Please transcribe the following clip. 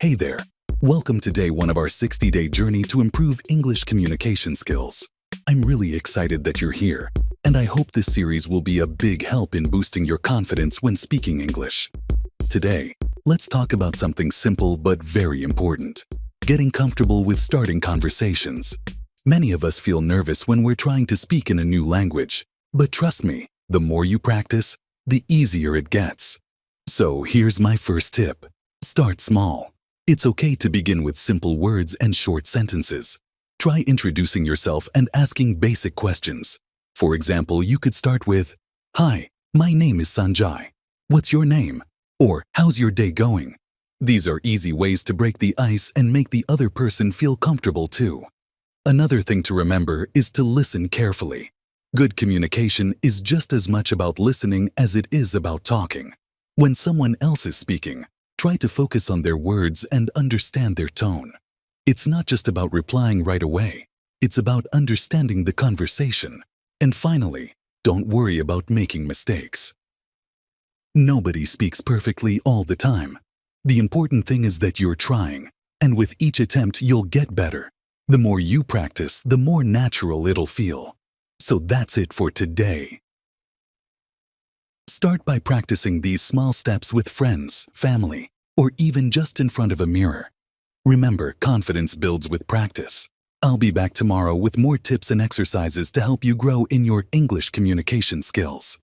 Hey there! Welcome to day one of our 60-day journey to improve English communication skills. I'm really excited that you're here, and I hope this series will be a big help in boosting your confidence when speaking English. Today, let's talk about something simple but very important: getting comfortable with starting conversations. Many of us feel nervous when we're trying to speak in a new language, but trust me, the more you practice, the easier it gets. So here's my first tip. Start small. It's okay to begin with simple words and short sentences. Try introducing yourself and asking basic questions. For example, you could start with, "Hi, my name is Sanjay. What's your name?" Or, "How's your day going?" These are easy ways to break the ice and make the other person feel comfortable too. Another thing to remember is to listen carefully. Good communication is just as much about listening as it is about talking. When someone else is speaking, try to focus on their words and understand their tone. It's not just about replying right away. It's about understanding the conversation. And finally, don't worry about making mistakes. Nobody speaks perfectly all the time. The important thing is that you're trying, and with each attempt you'll get better. The more you practice, the more natural it'll feel. So that's it for today. Start by practicing these small steps with friends, family, or even just in front of a mirror. Remember, confidence builds with practice. I'll be back tomorrow with more tips and exercises to help you grow in your English communication skills.